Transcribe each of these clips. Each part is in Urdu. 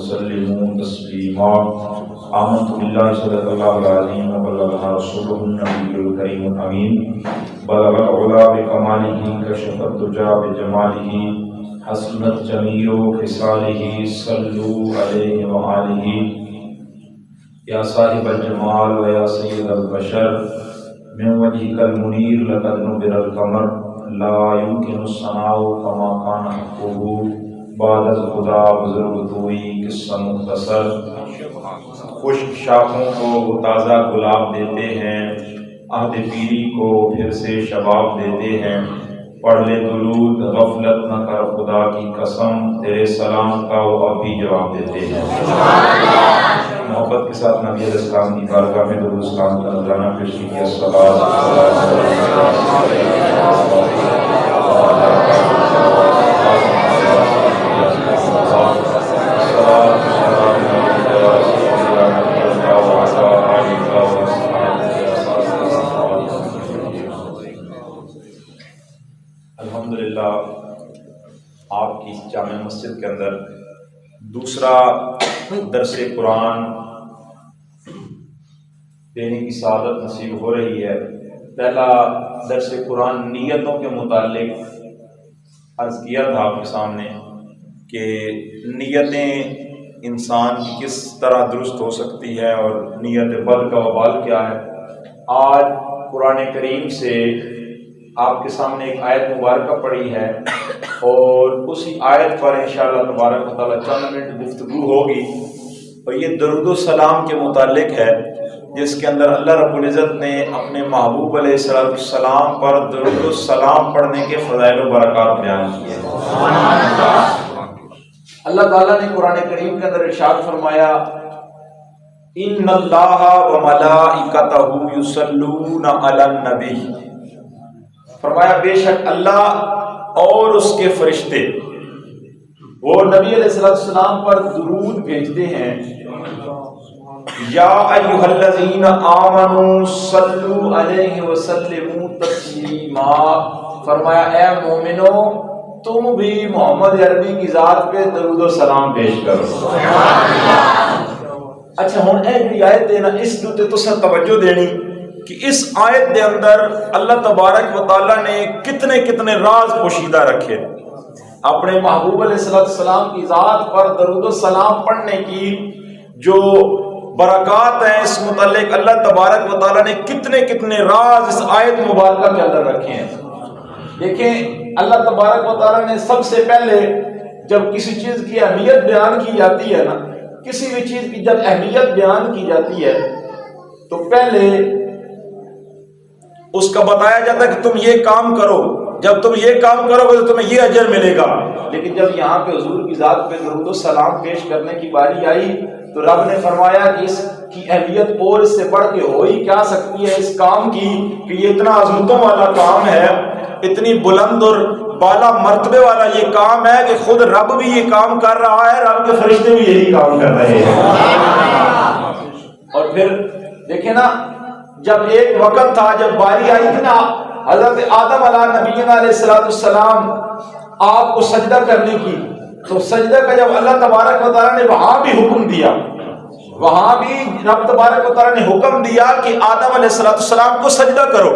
وسلموا تسليما آمنت بالله صدق الله العظيم وبلغنا رسوله النبي الكريم الأمين بلغ العلا بكماله كشف الدجى بجماله حسنت جميع خصاله صلوا عليه وآله یا صاحب الجمال و یا سید البشر من وجهك المنیر لقد نبر القمر لا يمكن الثناء كما كان حقه بعد الخدا بزرگ توئی قصہ مختصر خشک شاخوں کو وہ تازہ گلاب دیتے ہیں، عہد پیری کو پھر سے شباب دیتے ہیں۔ پڑھ لے درود غفلت نہ کر خدا کی قسم، تیرے سلام کا وہ اب بھی جواب دیتے ہیں۔ محبت کے ساتھ نبی علیہ السلام کی بارگاہ میں درود سلام کا نذرانہ پیش کیجیے۔ الحمدللہ آپ کی جامع مسجد کے اندر دوسرا درس قرآن دینے کی سعادت نصیب ہو رہی ہے۔ پہلا درس قرآن نیتوں کے متعلق عرض کیا تھا آپ کے سامنے کہ نیتیں انسان کی کس طرح درست ہو سکتی ہے اور نیت بد کا وبال کیا ہے۔ آج قرآن کریم سے آپ کے سامنے ایک آیت مبارکہ پڑھی ہے اور اسی آیت پر انشاءاللہ تبارک و تعالیٰ چند منٹ گفتگو ہوگی، اور یہ درود و سلام کے متعلق ہے جس کے اندر اللہ رب العزت نے اپنے محبوب علیہ السلام پر درود و سلام پڑھنے کے فضائل و برکات بیان کیے ہیں۔ اللہ تعالیٰ نے قرآن کریم کے اندر ارشاد فرمایا ان اللہ و ملائکتہ یصلون علی النبی، فرمایا بے شک اللہ اور اس کے فرشتے وہ نبی علیہ السلام پر درود بھیجتے ہیں۔ یا ایھا الذین آمنوا صلوا علیہ وسلموا تسلیما، فرمایا اے مومنو تم بھی محمد عربی کی ذات پہ درود و سلام پیش کرو۔ اچھا ہن اے جڑی آیت ہے نا، اس دوتے تساں توجہ دینی کہ اس آیت دے اندر اللہ تبارک و تعالیٰ نے کتنے راز پوشیدہ رکھے۔ اپنے محبوب علیہ السلام کی ذات پر درود و سلام پڑھنے کی جو برکات ہیں، اس متعلق اللہ تبارک و تعالیٰ نے کتنے راز اس آیت مبارکہ کے اندر رکھے ہیں۔ دیکھیں اللہ تبارک و تعالیٰ نے سب سے پہلے جب کسی چیز کی اہمیت بیان کی جاتی ہے نا، کسی بھی چیز کی جب اہمیت بیان کی جاتی ہے تو پہلے اس کا بتایا جاتا ہے کہ تم یہ کام کرو، جب تم یہ کام کرو گے تو تمہیں یہ اجر ملے گا۔ لیکن جب یہاں پہ حضور کی ذات پہ درود و سلام پیش کرنے کی باری آئی تو رب نے فرمایا کہ اس کی اہمیت اور اس سے بڑھ کے ہو ہی کیا سکتی ہے اس کام کی کہ یہ اتنا عظمتوں والا کام ہے، اتنی بلند اور بالا مرتبے والا یہ کام ہے کہ خود رب بھی یہ کام کر رہا ہے، رب کے فرشتے بھی یہی کام کر رہے ہیں۔ اور پھر دیکھیں نا، جب ایک وقت تھا جب باری آئی تھی نا حضرت آدم علیہ نبینا علیہ السلام آپ کو سجدہ کرنے کی، تو سجدہ کا جب اللہ تبارک و تعالیٰ نے وہاں بھی حکم دیا، وہاں بھی رب تبارک و تعالیٰ نے حکم دیا کہ آدم علیہ السلام کو سجدہ کرو۔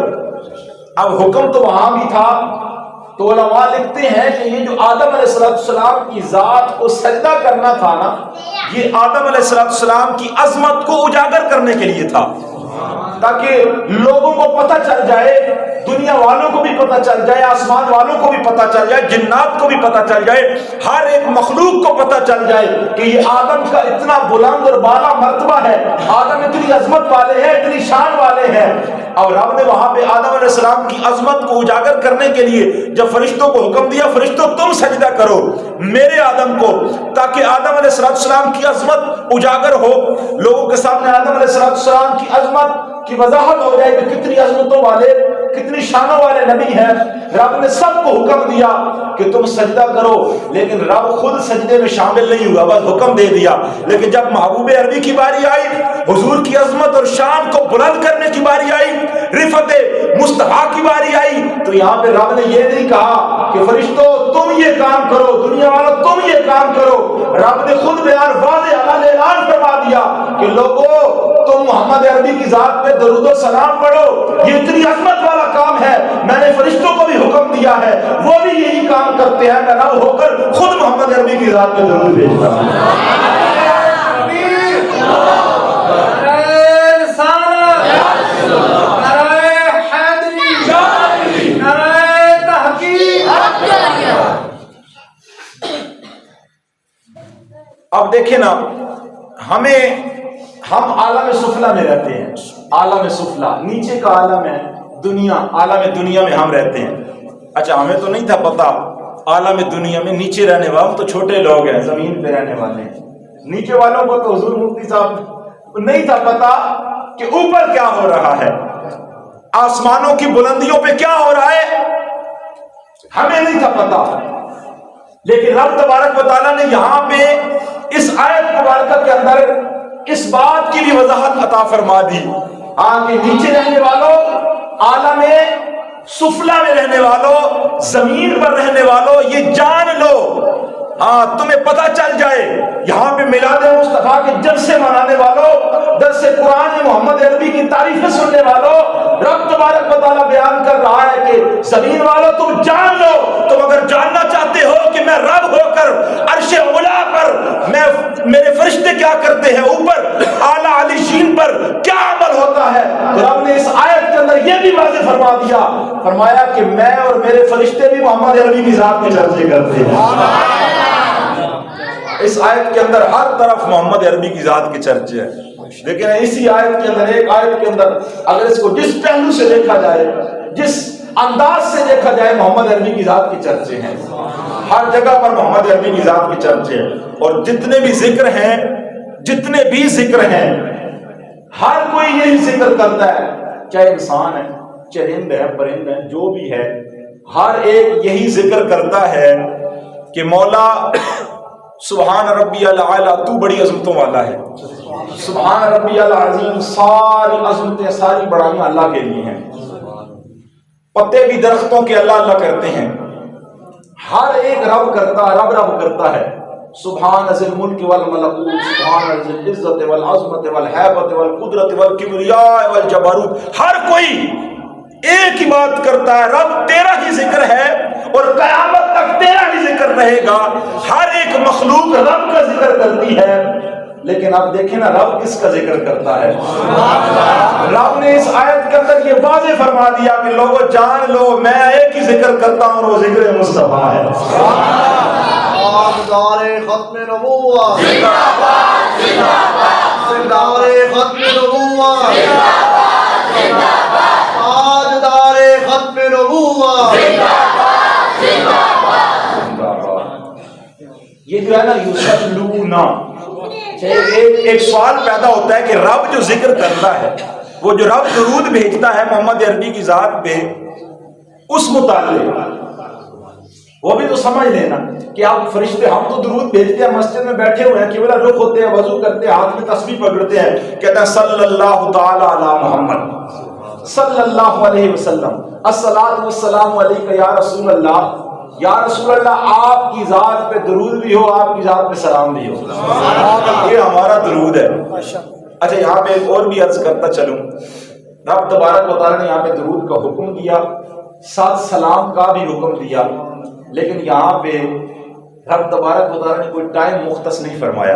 اب حکم تو وہاں بھی تھا، تو علماء لکھتے ہیں کہ یہ جو آدم علیہ السلام کی ذات کو سجدہ کرنا تھا نا، یہ آدم علیہ السلام کی عظمت کو اجاگر کرنے کے لیے تھا، تاکہ لوگوں کو پتہ چل جائے، دنیا والوں کو بھی پتہ چل جائے، آسمان والوں کو بھی پتہ چل جائے، جنات کو بھی پتہ چل جائے، ہر ایک مخلوق کو پتہ چل جائے کہ یہ آدم کا اتنا بلند اور بالا مرتبہ ہے، آدم اتنی عظمت والے ہیں، اتنی شان والے ہیں۔ اور رب نے وہاں پہ آدم علیہ السلام کی عظمت کو اجاگر کرنے کے لیے جب فرشتوں کو حکم دیا، فرشتوں تم سجدہ کرو میرے آدم کو، تاکہ آدم علیہ السلام کی عظمت اجاگر ہو، لوگوں کے سامنے آدم علیہ السلام کی عظمت کی وضاحت ہو جائے کہ کتنی عظمتوں والے، کتنی شانوں والے نبی ہیں۔ رب نے سب کو حکم دیا کہ تم سجدہ کرو، لیکن رب خود سجدے میں شامل نہیں ہوا، بس حکم دے دیا۔ لیکن جب محبوب عربی کی باری آئی، حضور کی عظمت اور شان کو بلند کرنے کی باری آئی، رفعت مصطفیٰ کی باری آئی تو یہاں پہ رب نے یہ نہیں کہا کہ فرشتوں تم یہ کام کرو، دنیا والوں تم یہ کام کرو، رب نے خود بیان واضح اعلان فرما دیا کہ لوگوں تم محمد عربی کی ذات پہ درود و سلام پڑھو، یہ اتنی عظمت والا کام ہے، میں نے فرشتوں کو بھی حکم دیا ہے، وہ بھی یہی کام کرتے ہیں، میں رب ہو کر خود محمد عربی کی ذات پہ درود بھیجتا ہوں۔ اب دیکھیں نا، ہم عالم سفلا میں رہتے ہیں، عالم سفلا نیچے کا عالم ہے دنیا، عالم دنیا میں ہم رہتے ہیں۔ اچھا ہمیں تو نہیں تھا پتا عالم دنیا میں نیچے رہنے والے تو چھوٹے لوگ ہیں، زمین پہ رہنے والے ہیں، نیچے والوں کو تو حضور مفتی صاحب نہیں تھا پتا کہ اوپر کیا ہو رہا ہے، آسمانوں کی بلندیوں پہ کیا ہو رہا ہے، ہمیں نہیں تھا پتا۔ لیکن رب تبارک و تعالیٰ نے یہاں پہ اس آیت مبارکہ کے اندر اس بات کی بھی وضاحت عطا فرما دی، کہ نیچے رہنے والوں، عالم سفلا میں رہنے والوں، زمین پر رہنے والوں، یہ جان لو، تمہیں پتہ چل جائے، یہاں پہ میلاد مصطفیٰ کے جلسے منانے والوں، درس قرآن محمد عربی کی تعریفیں سننے والوں، رب تبارک و تعالیٰ بیان کر رہا ہے کہ زمین والوں تم جان لو، تم اگر جاننا چاہتے ہو کہ میں رب ہو کر عرش اولا پر میرے فرشتے کیا کرتے ہیں، اوپر اعلیٰ علیشین پر کیا عمل ہوتا ہے، تو رب نے اس آیت کے اندر یہ بھی واضح فرما دیا، فرمایا کہ میں اور میرے فرشتے بھی محمد عربی کی ذات کے چرچے کرتے ہیں۔ اس آیت کے اندر ہر طرف محمد عربی کی ذات کے چرچے ہیں، لیکن اسی آیت کے اندر، ایک آیت کے اندر اگر اس کو جس پہلو سے دیکھا جائے، جس انداز سے دیکھا جائے، محمد عربی کی ذات کے چرچے ہیں، ہر جگہ پر محمد عربی کی ذات کے چرچے ہیں، اور جتنے بھی ذکر ہیں ہر کوئی یہی ذکر کرتا ہے، چاہے انسان ہے، چرند ہے، پرند ہے، جو بھی ہے، ہر ایک یہی ذکر کرتا ہے کہ مولا سبحان ربی الاعلیٰ، تو بڑی عظمتوں والا ہے، سبحان ربی العظیم، ساری عظمتیں، ساری بڑائیاں اللہ کے لیے ہیں، پتے بھی درختوں کے اللہ اللہ کرتے ہیں، ہر ایک رب کرتا ہے، سبحان ذی الملک والملکوت، سبحان ذی العزت والعظمت والہیبت والقدرت والکبریاء والجبروت، ہر کوئی ایک ہی بات کرتا ہے، رب تیرا ہی ذکر ہے اور قیامت تک تیرا ہی ذکر رہے گا، ہر ایک مخلوق رب کا ذکر کرتی ہے، لیکن آپ دیکھیں نا رب کس کا ذکر کرتا ہے، رب نے اس آیت کے اندر یہ واضح فرما دیا کہ لوگوں جان لو میں ایک ہی ذکر کرتا ہوں، وہ ذکر مصطفیٰ ہے۔ ختم نبوت زندہ باد، زندہ باد، ختم نبوت زندہ باد، زندہ باد، تاجدار ختم نبوت زندہ باد، زندہ باد۔ یہ جو ہے نا یصلون، ایک سوال پیدا ہوتا ہے کہ رب جو ذکر کرتا ہے، وہ جو رب درود بھیجتا ہے محمد عربی کی ذات پہ، اس متعلق وہ بھی تو سمجھ لینا کہ آپ فرشتے، ہم تو درود بھیجتے ہیں، مسجد میں بیٹھے ہوئے ہیں، قبلہ رخ ہوتے ہیں، وضو کرتے ہیں، ہاتھ میں تسبیح پکڑتے ہیں، کہتے ہیں صلی اللہ تعالی علی محمد صلی اللہ علیہ وسلم، الصلاۃ والسلام علیک یا رسول اللہ، یا رسول اللہ آپ کی ذات پہ درود بھی ہو، آپ کی ذات پہ سلام بھی ہو، یہ ہمارا درود ہے۔ اچھا یہاں پہ ایک اور بھی عرض کرتا چلوں، رب تبارک و تعالیٰ نے یہاں پہ درود کا حکم دیا، ساتھ سلام کا بھی حکم دیا، لیکن یہاں پہ رب تبارک و تعالیٰ نے کوئی ٹائم مختص نہیں فرمایا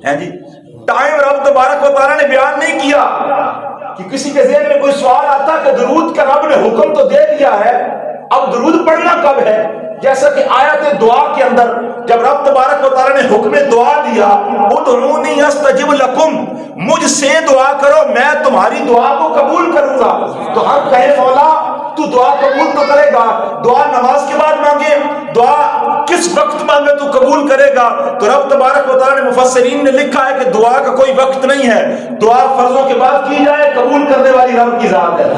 ہے جی، ٹائم رب تبارک و تعالیٰ نے بیان نہیں کیا کہ کسی کے ذہن میں کوئی سوال آتا کہ درود کا رب نے حکم تو دے دیا ہے، اب درود پڑھنا کب ہے، جیسا کہ آیت دعا کے اندر جب رب تبارک و تعالیٰ نے حکم دعا دیا، ادعونی استجب لکم، مجھ سے دعا کرو میں تمہاری دعا کو قبول کروں گا، تو ہم کہیں مولا تو دعا قبول تو کرے گا، دعا نماز کے بعد مانگے، دعا کس وقت مانگے تو قبول کرے گا، تو رب تبارک و تعالیٰ نے مفسرین نے لکھا ہے کہ دعا کا کوئی وقت نہیں ہے، دعا فرضوں کے بعد کی جائے، قبول کرنے والی رب کی ذات ہے۔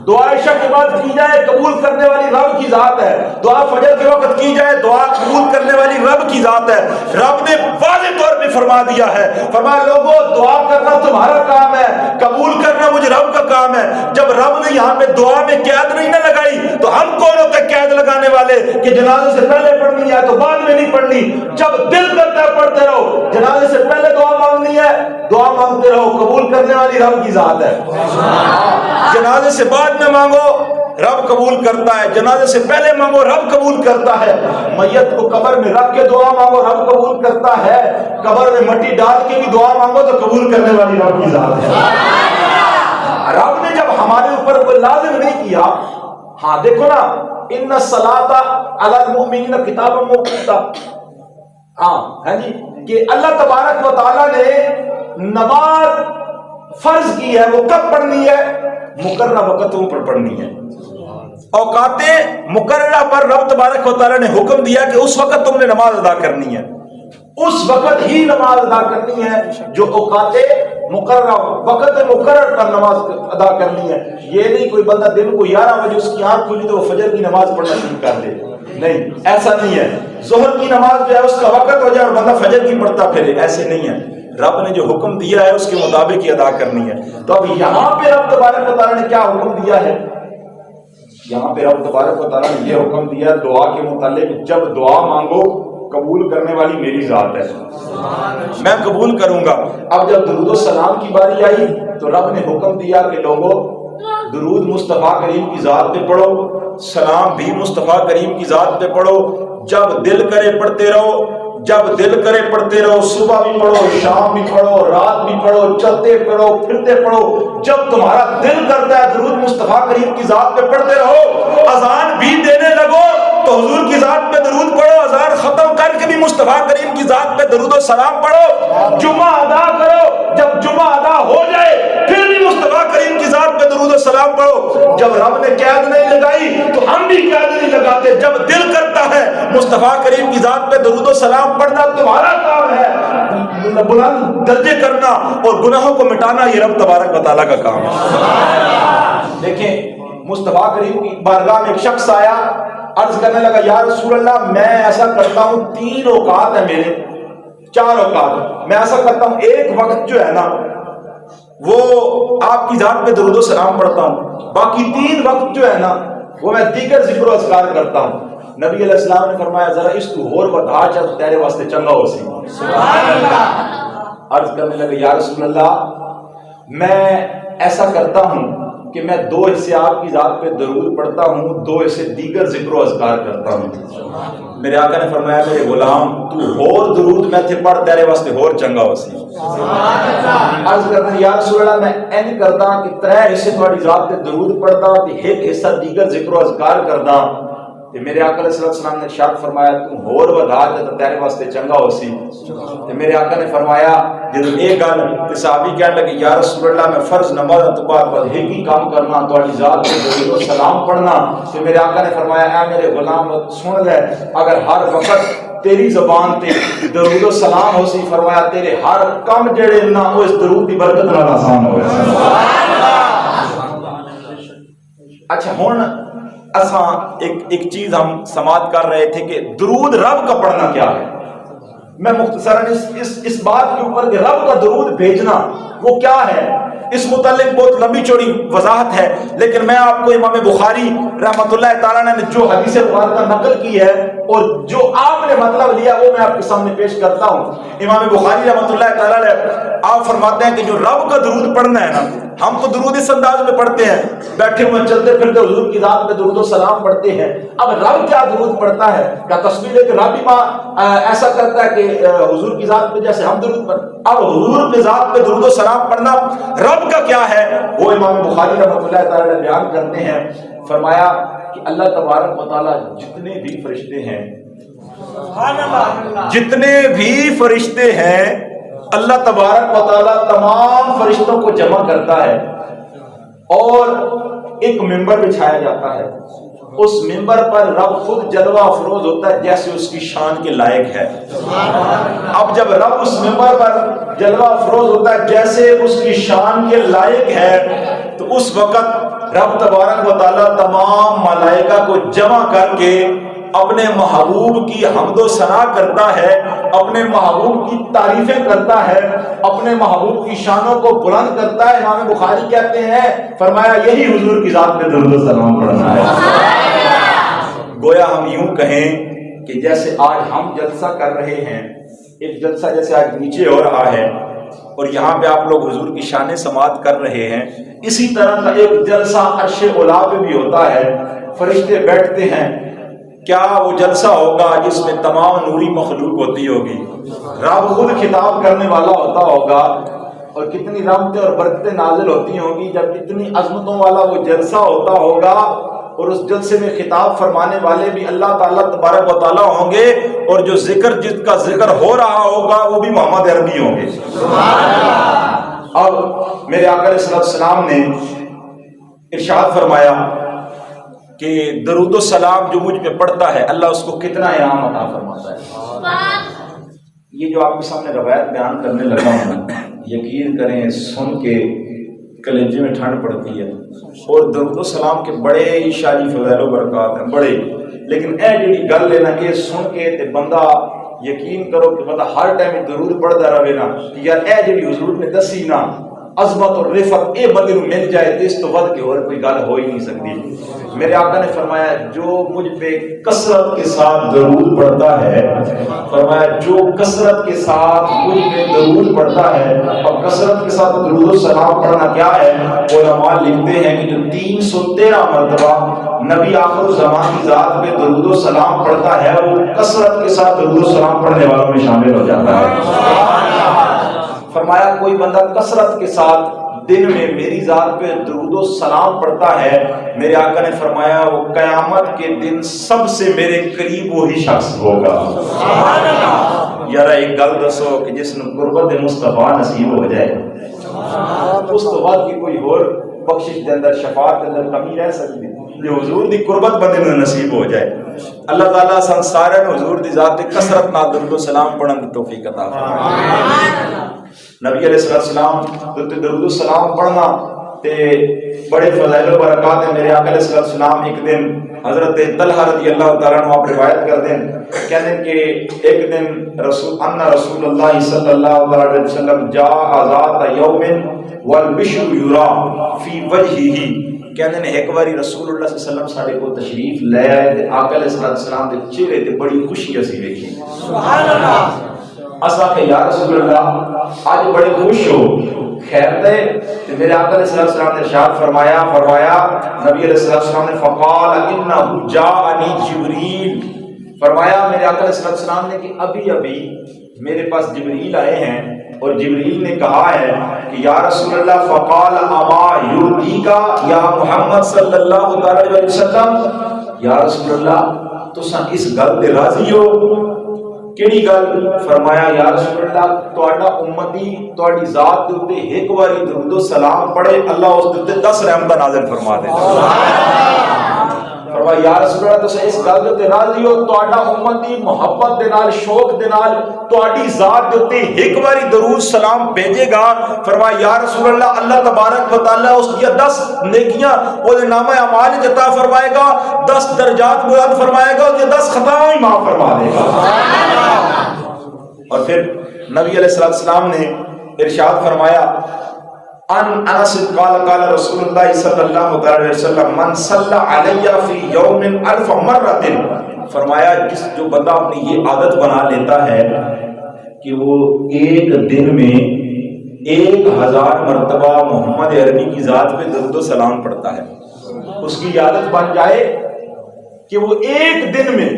دعا عشاء کے بعد کی جائے قبول کرنے والی رب کی ذات ہے. دعا فجر کے وقت کی جائے دعا قبول کرنے والی رب کی ذات ہے. رب نے واضح طور پہ فرما دیا ہے, فرمایا لوگوں دعا کرنا تمہارا کام ہے, قبول کرنا مجھے رب کا کام ہے. جب رب نے یہاں پہ دعا میں قید نہیں نہ لگائی تو ہم کون ہوتے قید لگانے والے کہ جنازے سے پہلے پڑھنی ہے تو بعد میں نہیں پڑھنی. جب دل کرتا ہے پڑھتے رہو. جنازے سے پہلے دعا مانگنی ہے دعا مانگتے رہو, قبول کرنے والی رب کی ذات ہے. جنازے سے بعد میں مانگو رب قبول کرتا ہے, جنازے سے پہلے مانگو رب قبول کرتا ہے. میت کو قبر میں رکھ کے دعا مانگو رب قبول کرتا ہے, قبر میں مٹی ڈال کے بھی دعا مانگو تو قبول کرنے والی رب کی ذات ہے. رب نے جب ہمارے اوپر کوئی لازم نہیں کیا, ہاں دیکھو نا ان الصلاۃ علی المؤمنین کتابا موقوتا, ہاں جی کہ اللہ تبارک و تعالیٰ نے نماز فرض کی ہے, وہ کب پڑھنی ہے؟ مقررہ وقتوں پر پڑھنی ہے. اوقات مقررہ پر رب تبارک و تعالیٰ نے حکم دیا کہ اس وقت تم نے نماز ادا کرنی ہے, اس وقت ہی نماز ادا کرنی ہے جو اوقات مقررہ وقت مقرر پر نماز ادا کرنی ہے. یہ نہیں کوئی بندہ دن کو 11 بجے اس کی آنکھ کھلی تو وہ فجر کی نماز پڑھنا شروع کر دے, نہیں ایسا نہیں ہے. ظہر کی نماز جو ہے اس کا وقت ہو جائے اور بندہ فجر کی پڑھتا پھرے, ایسے نہیں ہے. رب نے جو حکم دیا ہے اس کے مطابق ہی ادا کرنی ہے. تو اب یہاں پہ رب تبارک و تعالیٰ نے کیا حکم دیا ہے؟ یہاں پہ رب تبارک و تعالیٰ نے یہ حکم دیا دعا کے متعلق, جب دعا مانگو قبول کرنے والی میری ذات ہے, میں قبول کروں گا. اب جب درود و سلام کی باری آئی تو رب نے حکم دیا کہ لوگوں درود مصطفیٰ کریم کی ذات پہ پڑھو, سلام بھی مصطفیٰ کریم کی ذات پہ پڑھو. جب دل کرے پڑھتے رہو, جب دل کرے پڑھتے رہو, صبح بھی پڑھو, شام بھی پڑھو, رات بھی پڑھو, چلتے پڑھو, پھرتے پڑھو. جب تمہارا دل کرتا ہے درود مصطفیٰ کریم کی ذات پہ پڑھتے رہو. اذان بھی دینے لگو تو حضور کی ذات پہ درود پڑھو, اذان ختم کر کے بھی مصطفیٰ کریم کی ذات پہ درود و سلام پڑھو. جمعہ ادا کرو, جب جمعہ ادا ہو جائے پھر بھی مصطفیٰ کریم کی ذات پہ درود و سلام پڑھو. جب رب نے قید نہیں لگائی تو ہم بھی قید نہیں لگاتے. جب دل کرتا ہے مصطفیٰ کریم کی ذات پہ درود و سلام پڑھنا تمہارا کام ہے, بلند درجے کرنا اور گناہوں کو مٹانا یہ رب تبارک و تعالیٰ کا کام ہے. دیکھیں مصطفیٰ کریم کی بارگاہ میں ایک شخص آیا, عرض کرنے لگا یا رسول اللہ میں ایسا کرتا ہوں 3 اوقات ہیں میرے, 4 اوقات میں ایسا کرتا ہوں, ایک وقت جو ہے نا وہ آپ کی ذات پہ درود و سلام پڑھتا ہوں, باقی 3 وقت جو ہے نا وہ میں دیگر ذکر و اذکار کرتا ہوں. نبی علیہ السلام نے فرمایا ذرا اس تو اور بتا چل تیرے واسطے چنگا ہو سی. سبحان اللہ. عرض کرنے لگا یا رسول اللہ میں ایسا کرتا ہوں کہ میں 2 حصے آپ کی ذات پہ درود پڑھتا ہوں, 2 حصے دیگر ذکر و اذکار کرتا ہوں. میرے آقا نے فرمایا میرے غلام تو اور درود میں تھے پڑھ تیرے واسطے اور چنگا ہو سی. عرض کرتا یا رسول اللہ میں این کرتا کہ 3 حصے تھوڑی ذات پہ درود پڑھتا تے 1 حصہ دیگر ذکر و اذکار کردا. تے میرے آقا علیہ السلام نے ارشاد فرمایا تو اور ودا تے تیرے واسطے چنگا ہو سی. تے میرے آقا نے فرمایا جب یہ گل تے صحابی کہنے لگے یا رسول اللہ میں فرض نماز تو بعد ایک ہی کام کرنا تہاڈی ذات تے درود و سلام پڑھنا. تے میرے آقا نے فرمایا اے میرے غلام سن لے اگر ہر وقت تیری زبان تے درود و سلام ہو سی, فرمایا تیرے ہر کام جڑے نا او اس درود دی برکت نال آسان ہوئے. اچھا ہن اساں ایک چیز ہم سماعت کر رہے تھے کہ درود رب کا پڑھنا کیا ہے. میں مختصراً اس بات کے اوپر کہ رب کا درود بھیجنا وہ کیا ہے اس متعلق بہت لمبی چوڑی وضاحت ہے, لیکن میں آپ کو امام بخاری رحمۃ اللہ تعالیٰ نے جو حدیث مبارکہ نقل کی ہے اور جو آپ نے مطلب لیا وہ میں آپ کے سامنے پیش کرتا ہوں. امام بخاری رحمۃ اللہ تعالیٰ نے آپ فرماتے ہیں کہ جو رب کا درود پڑھنا ہے نا, ہم تو درود اس انداز میں پڑھتے ہیں بیٹھے ہوئے چلتے پھرتے حضور کی ذات پہ درود و سلام پڑھتے ہیں. اب رب کیا درود پڑھتا ہے, کیا تصویر ہے کہ رب ایسا کرتا ہے کہ حضور کی ذات پہ جیسے ہم درود پڑھتے. اب حضور کی ذات پہ درود و سلام پڑھنا رب کا کیا ہے وہ امام بخاری رحمۃ اللہ تعالیٰ نے بیان کرتے ہیں. فرمایا کہ اللہ تبارک و تعالیٰ جتنے بھی فرشتے ہیں, جتنے بھی فرشتے ہیں اللہ تبارک و تعالیٰ تمام فرشتوں کو جمع کرتا ہے اور ایک منبر بچھایا جاتا ہے. اس منبر پر رب خود جلوہ افروز ہوتا ہے جیسے اس کی شان کے لائق ہے. اب جب رب اس منبر پر جلوہ افروز ہوتا ہے جیسے اس کی شان کے لائق ہے تو اس وقت رب تبارک و تعالیٰ تمام ملائکہ کو جمع کر کے اپنے محبوب کی حمد و ثنا کرتا ہے، اپنے محبوب کی تعریفیں کرتا ہے، اپنے محبوب کی شانوں کو بلند کرتا ہے۔ امام بخاری کہتے ہیں، فرمایا یہی حضور کی ذات پہ درود و سلام پڑھنا ہے۔ گویا ہم یوں کہیں کہ جیسے آج ہم جلسہ کر رہے ہیں، ایک جلسہ جیسے آج نیچے ہو رہا ہے اور یہاں پہ آپ لوگ حضور کی شان سماعت کر رہے ہیں، اسی طرح کا ایک جلسہ عرش اولا پہ بھی ہوتا ہے، فرشتے بیٹھتے ہیں۔ کیا وہ جلسہ ہوگا جس میں تمام نوری مخلوق ہوتی ہوگی، رب خود خطاب کرنے والا ہوتا ہوگا، اور کتنی رحمتیں اور برکتیں نازل ہوتی ہوں گی جب اتنی عظمتوں والا وہ جلسہ ہوتا ہوگا، اور اس جلسے میں خطاب فرمانے والے بھی اللہ تعالیٰ تبارک و تعالیٰ ہوں گے، اور جو ذکر جس کا ذکر ہو رہا ہوگا وہ بھی محمد عربی ہوں گے۔ اب میرے آقا علیہ السلام نے ارشاد فرمایا کہ درود و سلام جو مجھ پہ پڑھتا ہے اللہ اس کو کتنا انعام عطا فرماتا ہے۔ یہ جو آپ کے سامنے روایت بیان کرنے لگا ہوں، یقین کریں سن کے کلیجے میں ٹھنڈ پڑتی ہے، اور درود و سلام کے بڑے شانی فضائل و برکات ہیں بڑے، لیکن اے جڑی گل لینا یہ سن کے تے بندہ یقین کرو کہ بندہ ہر ٹائم درود پڑھتا رہے نا کہ یار اے جڑی حضور نے دسی نا عظمت اور رفت اے بندے نو مل جائے تے اس تو ود کے اور کوئی گل ہو ہی نہیں سکتی۔ میرے آقا نے فرمایا جو مجھ پہ کثرت کے ساتھ درود پڑھتا ہے، فرمایا جو کثرت کے ساتھ مجھ پہ درود پڑھتا ہے، اور کثرت کے ساتھ درود و سلام پڑھنا کیا ہے، علماء لکھتے ہیں کہ جو 313 مرتبہ نبی آخر الزمان کی ذات پہ درود و سلام پڑھتا ہے وہ کثرت کے ساتھ درود و سلام پڑھنے والوں میں شامل ہو جاتا ہے۔ فرمایا کوئی بندہ کثرت کے ساتھ دن میں میری ذات پہ درود و سلام پڑھتا ہے، میرے آقا نے فرمایا وہ قیامت کے دن سب سے میرے قریب وہی شخص ہوگا۔ یار ایک گل دسو کہ جس نے قربت مصطفیٰ نصیب ہو جائے اس تو بعد کی کوئی اور بخشش دے اندر شفاعت کے اندر کمی رہ سکتی جو حضور دی قربت بندے میں نصیب ہو جائے۔ اللہ تعالیٰ سنسارے میں حضور دی ذات کثرت نال درود و سلام پڑھن دی توفیق عطا فرمائے۔ نبی علیہ السلام تے درود و سلام پڑھنا تے بڑے فضائل و برکات ہیں۔ میرے آقا علیہ السلام ایک دن حضرت طلحہ رضی اللہ تعالیٰ عنہ آپ روایت کرتے ہیں، کہتے ہیں کہ ایک دن رسول اللہ صلی اللہ علیہ وسلم جاء ذات یوم والبشر یرا فی وجہہ، کہتے ہیں ایک باری رسول اللہ صلی اللہ علیہ وسلم ساڈے کو تشریف لے آئے تے آقا علیہ السلام دے چہرے تے بڑی خوشی اسی ویکھی۔ سبحان اللہ۔ اسا کہ یا رسول اللہ آج بڑے خوش ہو، خیر دے؟ میرے آقا علیہ السلام نے ارشاد فرمایا نبی علیہ السلام نے فقال انہ جاءنی جبریل، فرمایا میرے آقا علیہ السلام نے کہ ابھی میرے پاس جبریل آئے ہیں، اور جبریل نے کہا ہے کہ یا رسول اللہ فقال اما یرضیکا یا محمد صلی اللہ علیہ وسلم، یا رسول اللہ تساں اس گل تے راضی ہو؟ کیڑی گل؟ فرمایا یا رسول اللہ تہاڈا امتی تہاڈی ذات دے اوتے ایک واری درود و سلام پڑھے اللہ اس دے اوتے 10 رحمتاں نازل فرما دے۔ فرمایا یا رسول اللہ تساں اس گل دے اوتے راضی ہو؟ تہاڈا امتی محبت دے نال شوق دے نال تہاڈی ذات دے اوتے ایک واری درود سلام بھیجے گا۔ فرمایا یا رسول اللہ اللہ تبارک و تعالی اس کی 10 نیکیاں او دے نامہ اعمال عطا فرمائے گا، 10 درجات بلند فرمائے گا، اور 10 خطائیں معاف فرما دے گا۔ اور پھر نبی علیہ السلام نے ارشاد فرمایا ان انس قال رسول اللہ صلی اللہ علیہ وسلم من صلی علی فی یوم 1000 مرۃ، فرمایا جو بندہ اپنی یہ عادت بنا لیتا ہے کہ وہ ایک دن میں 1000 مرتبہ محمد عربی کی ذات پہ درود و سلام پڑھتا ہے، اس کی عادت بن جائے کہ وہ ایک دن میں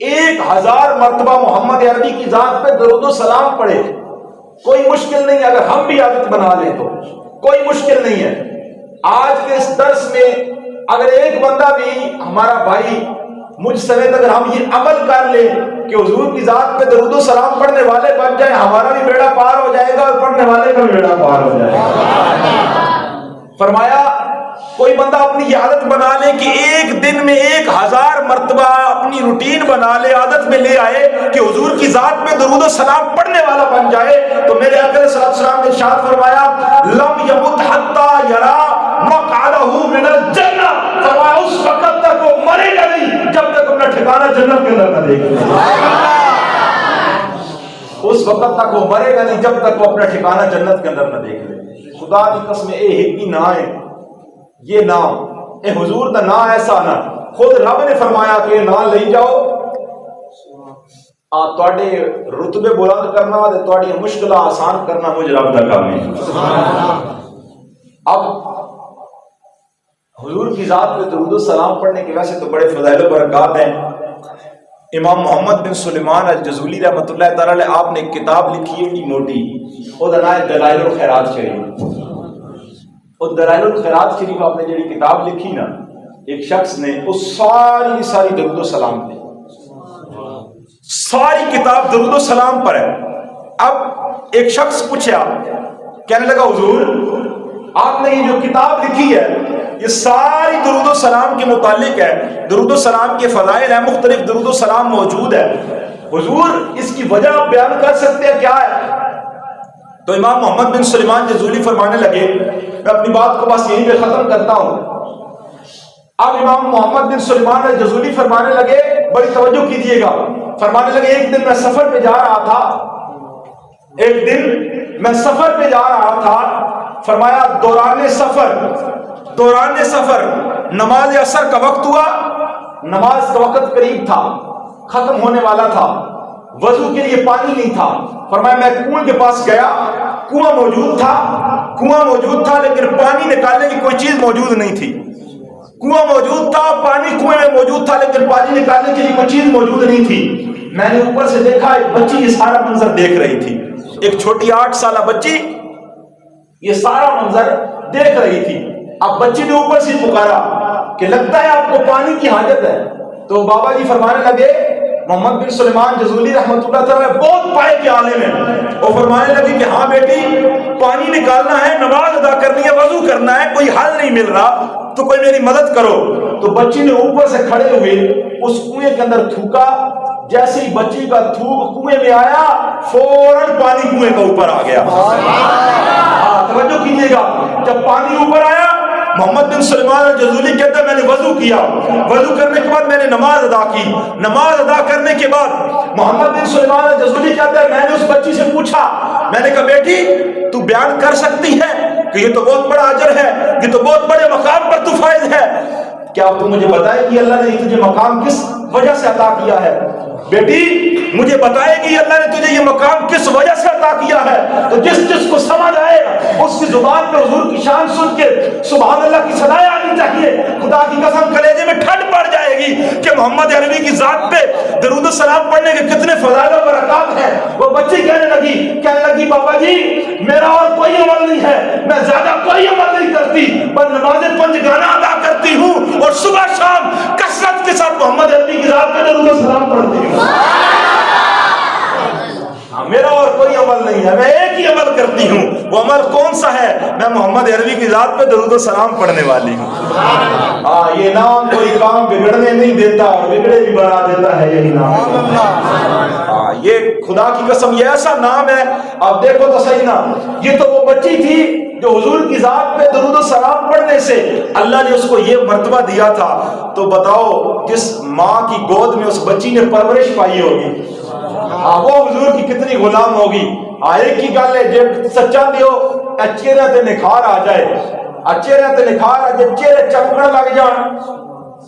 1000 مرتبہ محمد عربی کی ذات پہ درود و سلام پڑھے، کوئی مشکل نہیں، اگر ہم بھی عادت بنا لیں تو کوئی مشکل نہیں ہے۔ آج کے اس درس میں اگر ایک بندہ بھی ہمارا بھائی مجھ سمیت اگر ہم یہ عمل کر لیں کہ حضور کی ذات پہ درود و سلام پڑھنے والے بن جائیں، ہمارا بھی بیڑا پار ہو جائے گا اور پڑھنے والے کا بھی بیڑا پار ہو جائے گا۔ فرمایا کوئی بندہ اپنی یہ عادت بنا لے کہ ایک دن میں 1000 مرتبہ اپنی روٹین بنا لے، عادت میں لے آئے کہ حضور کی ذات پہ درود و سلام پڑھنے والا بن جائے، تو میرے آقا صلی اللہ علیہ وسلم نے ارشاد فرمایا لم یمت حتی یرا مقعدہ من الجنہ، فرمایا اس وقت تک وہ مرے گا نہیں جب تک اپنا ٹھکانہ جنت کے اندر نہ دیکھے۔ اس وقت تک وہ مرے گا نہیں جب تک وہ اپنا ٹھکانہ جنت کے اندر نہ دیکھ لے۔ خدا کی قسم اے ہکی نہ ہے یہ نام، اے حضور دا نام ایسا نہ، خود رب نے فرمایا کہ نام لے جاؤ تواڈے رتبے بلند کرنا تے تواڈی مشکلات آسان کرنا مجھ رب دا کام ہے۔ اب حضور کی ذات پہ درود و سلام پڑھنے کے ویسے تو بڑے فضائل و برکات ہیں۔ امام محمد بن سلیمان الجزولی رحمۃ اللہ تعالی علیہ آپ نے ایک کتاب لکھی ہے موٹی، وہ نام ہے دلائل الخیرات شریف۔ وہ دلائل الخیرات شریف آپ نے جڑی کتاب لکھی نا، ایک شخص نے اس ساری درود و سلام پہ، ساری کتاب درود و سلام پر ہے۔ اب ایک شخص پوچھا، کہنے لگا حضور آپ نے یہ جو کتاب لکھی ہے یہ ساری درود و سلام کے متعلق ہے، درود و سلام کے فضائل ہیں، مختلف درود و سلام موجود ہے، حضور اس کی وجہ آپ بیان کر سکتے ہیں کیا ہے؟ تو امام محمد بن سلیمان جزولی فرمانے لگے، میں اپنی بات کو بس یہیں پہ ختم کرتا ہوں۔ اب امام محمد بن سلیمان الجزولی فرمانے لگے، بڑی توجہ کیجیے گا، فرمانے لگے ایک دن میں سفر پہ جا رہا تھا، فرمایا دوران سفر نماز عصر کا وقت ہوا، نماز کا وقت قریب تھا، ختم ہونے والا تھا، وضو کے لیے پانی نہیں تھا، فرمایا میں کنویں کے پاس گیا، کنواں موجود تھا لیکن پانی نکالنے کی کوئی چیز موجود نہیں تھی، کنواں موجود تھا، پانی کنویں میں موجود تھا لیکن پانی نکالنے کے لیے کوئی چیز موجود نہیں تھی۔ میں نے اوپر سے دیکھا ایک بچی یہ سارا منظر دیکھ رہی تھی، ایک چھوٹی 8 سالہ بچی یہ سارا منظر دیکھ رہی تھی۔ اب بچی نے اوپر سے پکارا کہ لگتا ہے آپ کو پانی کی حاجت ہے، تو بابا جی فرمانے لگے، محمد بن سلیمان جزولی رحمۃ اللہ تعالیٰ بہت پائے کے عالم ہیں، وہ فرمانے لگے کہ ہاں بیٹی پانی نکالنا ہے، نماز ادا کرنی ہے، وضو کرنا ہے، کوئی حل نہیں مل رہا تو کوئی میری مدد کرو۔ تو بچی نے اوپر سے کھڑے ہوئے اس کنویں کے اندر تھوکا، جیسے ہی بچی کا تھوک کنویں میں آیا فوراً پانی کنویں کا اوپر آ گیا۔ توجہ کیجیے گا، جب پانی اوپر آیا محمد بن سلیمان الجزولی کہتا ہے میں نے وضو کیا، وضو کرنے کے بعد میں نے نماز ادا کی، نماز ادا کرنے کے بعد محمد بن سلیمان الجزولی کہتا ہے میں نے اس بچی سے پوچھا، میں نے کہا بیٹی تو بیان کر سکتی ہے کہ یہ تو بہت بڑا اجر ہے، یہ تو بہت بڑے مقام پر تو فائز ہے، کیا تو مجھے بتائے کہ اللہ نے تجھے مقام کس وجہ سے عطا کیا ہے؟ بیٹی مجھے بتائے گی اللہ نے تجھے یہ مقام کس وجہ سے عطا کیا ہے؟ تو جس کو سمجھ آئے اس کی زبان پہ حضور کی شان سن کے سبحان اللہ کی صدائیں آنی چاہیے، خدا کی قسم کلیجے میں ٹھنڈ پڑ جائے گی کہ محمد عربی کی ذات پہ درود و سلام پڑھنے کے کتنے فضائل و برکات ہیں۔ وہ بچی کہنے لگی بابا جی میرا اور کوئی عمل نہیں ہے، میں زیادہ کوئی عمل نہیں کرتی، بس نماز 5 گانا ادا کرتی ہوں اور صبح شام کثرت کے ساتھ محمد عربی کی ذات پہ درود و سلام پڑھتی ہوں۔ میرا اور کوئی عمل نہیں ہے، میں ایک ہی عمل کرتی ہوں، وہ عمل کون سا ہے؟ میں محمد عربی کی ذات پہ درود و سلام پڑھنے والی ہوں۔ یہ نام کوئی کام بگڑنے نہیں دیتا اور بگڑے بھی بنا دیتا ہے، یہی نام۔ یہ خدا کی قسم یہ ایسا نام ہے، اب دیکھو تو صحیح نا، یہ تو وہ بچی تھی جو حضور کی ذات پہ درود و سلام پڑھنے سے اللہ نے اس کو یہ مرتبہ دیا تھا، تو بتاؤ جس ماں کی گود میں اس بچی نے پرورش پائی ہوگی وہ حضور کی کتنی غلام ہوگی۔ ایک ہی گل ہے جب سچا دیو چہرے تے نکھار آ جائے، چہرے تے نکھار آ جائے، چہرے چمکن لگ جان،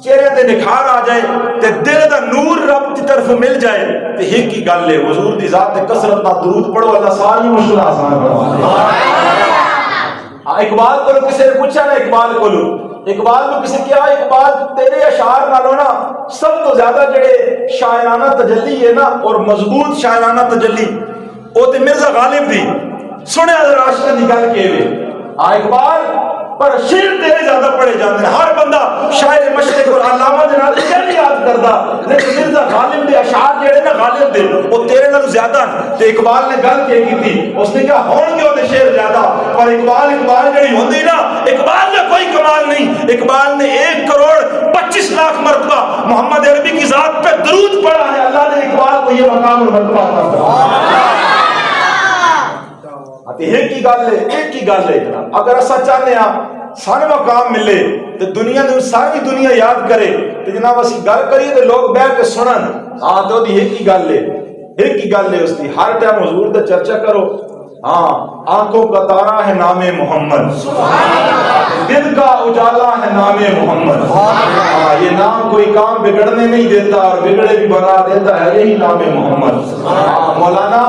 چہرے تے نکھار آ جائے تے دل دا نور رب کی طرف مل جائے تے ایک ہی گل ہے حضور دی ذات تے کثرت نال درود پڑھو، اللہ ساری مشکل آسان کروا دے۔ اقبال کو کسی نے پوچھا نا، اقبال کو کسی کیا اقبال تیرے اشعار نالوں نا سب تو زیادہ جڑے شاعرانہ تجلی ہے نا اور مضبوط شاعرانہ تجلی وہ تے مرزا غالب دی سنے حضر عاشق دی گل کے اقبال پر شعر تیرے زیادہ پڑھے جاتے ہیں، ہر بندہ شاعر مشرق اور علامہ جناب کیا یاد کردا، لیکن مرزا غالب دے اشعار جڑے نا غالب دے وہ تیرے نال زیادہ تے اقبال نے گل کی تھی، اس نے کہا ہون گے وہ شعر زیادہ، پر اقبال جڑی ہوندی نا اقبال کا کوئی کمال نہیں، اقبال نے 1 کروڑ 25 لاکھ مرتبہ محمد عربی کی ذات پہ درود پڑھا ہے، اللہ نے اقبال کو یہ مقام اور مرتبہ عطا فرمایا۔ ایک ہی گل ہے جناب، اگر ایسا چاہتے ہیں سانو مقام ملے تو دنیا نے ساری دنیا یاد کرے تو جناب اسی گل کریے تو لوگ بیٹھ کے سنن ہاں تو ایک ہی گل ہے ایک ہی گل ہے اس کی ہر ٹائم حضور کا چرچا کرو ہاں آنکھوں کا تارا ہے نام محمد دل کا اجالا ہے نام محمد ہاں یہ نام کوئی کام بگڑنے نہیں دیتا اور بگڑے بھی بنا دیتا ہے یہی نام محمد مولانا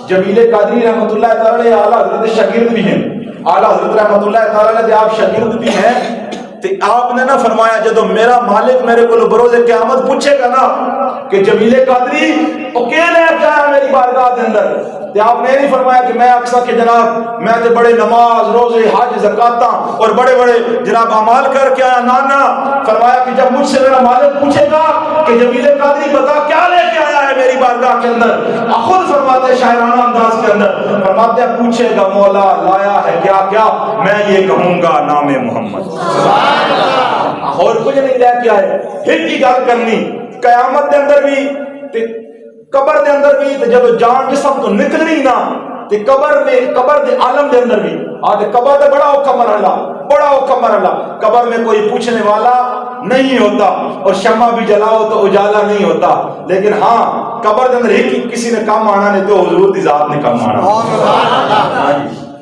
جمیل قادری رحمۃ اللہ تعالی اعلیٰ حضرت شاگرد بھی ہیں اعلیٰ حضرت رحمۃ اللہ تعالی آپ شاگرد بھی ہیں تو آپ نے نہ فرمایا جدو میرا مالک میرے کو بروز قیامت پوچھے گا نا کہ جمیل قادری وہ کیا لے کے آیا میری بارگاہ کے اندر تو آپ نے نہیں فرمایا کہ میں اکثر کہ جناب میں تو بڑے نماز روزے حج زکاتاں اور بڑے بڑے جناب اعمال کر کے آیا نانا فرمایا کہ جب مجھ سے میرا مالک پوچھے گا کہ جمیل قادری بتا کیا لے کے آیا ہے میری بارگاہ کے اندر خود فرماتے شاعرانہ انداز کے اندر فرماتے پوچھے گا مولا لایا ہے کیا کیا میں یہ کہوں گا نام محمد اور کچھ نہیں لے کے آئے پھر کی گل کرنی قیامت کے اندر بھی قبر دے اندر بھی تے جب جان جسم تو نکلنی نا تے قبر دے عالم دے اندر بھی آدھے قبر دے بڑا اوکھا مرحلہ قبر میں کوئی پوچھنے والا نہیں ہوتا اور شمع بھی جلاؤ تو اجالا نہیں ہوتا لیکن ہاں قبر دے اندر ایک کسی نے کام آنا نہیں تو حضور دی ذات نے کام آنا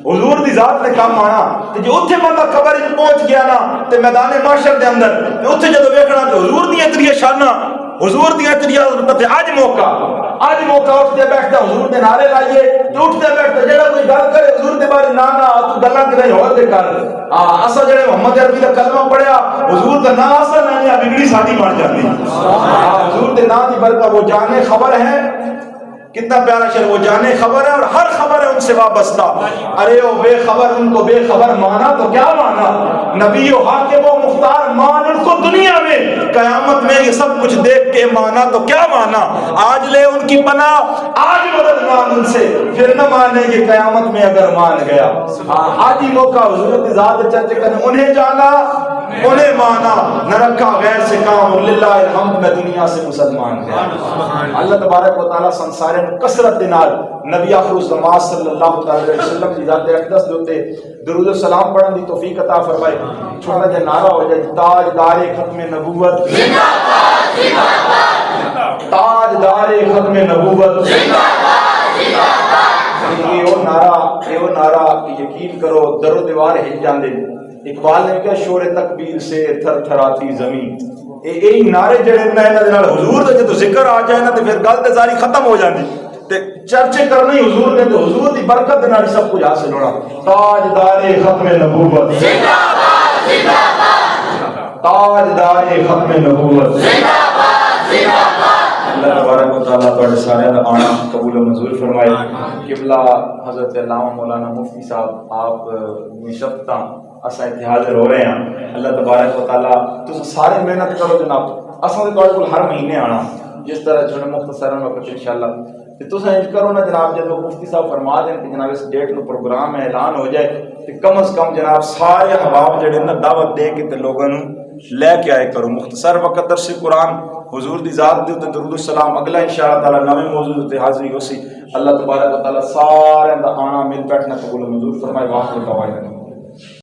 حضور دی ذات نے کام آنا تے جو اتھے بندہ قبر وچ پہنچ گیا نا تے میدان محشر دے اندر تے اتھے جدوں ویکھنا تے حضور دی اتنی شاناں حضور دی اتنی عظمت تے اج موقع اٹھتے بیٹھتے حضور دے نعرے لائیے تے اٹھتے بیٹھتے جڑا کوئی گل کرے حضور دے بارے نا تو گلاں تے نہیں ہور دے کر اسا جڑے محمد عربی دا کلمہ پڑھیا حضور دا نام اسا نہیں بگڑی ساڈی بن جاندی حضور دے نام دی برکت وہ جانے خبر ہے کتنا پیارا شعر وہ جانے خبر ہے اور ہر خبر ہے ان سے وابستہ ارے وہ بے خبر ان کو بے خبر مانا تو کیا مانا نبی و حاکم و مختار مان ان کو دنیا میں قیامت میں یہ سب کچھ دیکھ کے مانا تو کیا مانا آج لے ان کی پناہ آج مدد مان ان سے پھر نہ مانیں گے قیامت میں اگر مان گیا آج ہی موقع حضور کی ذات چرچے کرنے انہیں جانا انہیں مانا نہ رکھا غیر سے کام اور للہ الحمد میں دنیا سے مسلمان ہے اللہ تبارک و تعالی سنسارے کثرت دینار نبی آخر الزمان صلی اللہ علیہ وسلم کی ذات اقدس دوتے درود و سلام پڑھن دی توفیق عطا فرمائے چھوٹا جا نعرہ ہو جائے تاجدار ختم نبوت زندہ باد زندہ باد تاجدار ختم نبوت زندہ باد زندہ باد یہ وہ نعرہ یقین کرو در و دیوار ہل جاندے اقبال نے کہا شور تکبیر سے تھر تھراتی زمین یہی نعرے جڑے نا حضور دا جدو ذکر آ جائے نا تو پھر گل تے ساری ختم ہو جاندی تے چرچے کرنے حضور دے تو حضور دی برکت دے نال سب کچھ حاصل ہونا تاجدار ختم نبوت زندہ باد زندہ باد تاجدار ختم نبوت زندہ باد زندہ باد اللہ تبارک و تعالیٰ تواڈے سارے دا آنا قبول و منظور فرمائے قبلہ حضرت علامہ مولانا مفتی صاحب آپ نشفتاں اساں اتنے حاضر ہو رہے ہیں اللہ تبارک و تعالیٰ تو سارے محنت کرو جناب اساں دے کول ہر مہینے آنا جس طرح چھوٹے مختصراً وقت انشاءاللہ تو تساں انج کرو نا جناب جب مفتی صاحب فرما دیں کہ جناب اس ڈیٹ نو پروگرام ہے اعلان ہو جائے تو کم از کم جناب سارے احباب جڑے نا دعوت دے کے تے لوگاں نو لے کے آئے کرو مختصر وقت درس قرآن حضور دی ذات دے تے درود السلام اگلا انشاءاللہ تعالی نویں موضوع تے حاضری ہوسی اللہ تبارک و تعالی سارے دا آنا مل بیٹھنا قبول و منظور فرمائے واخر دعوانا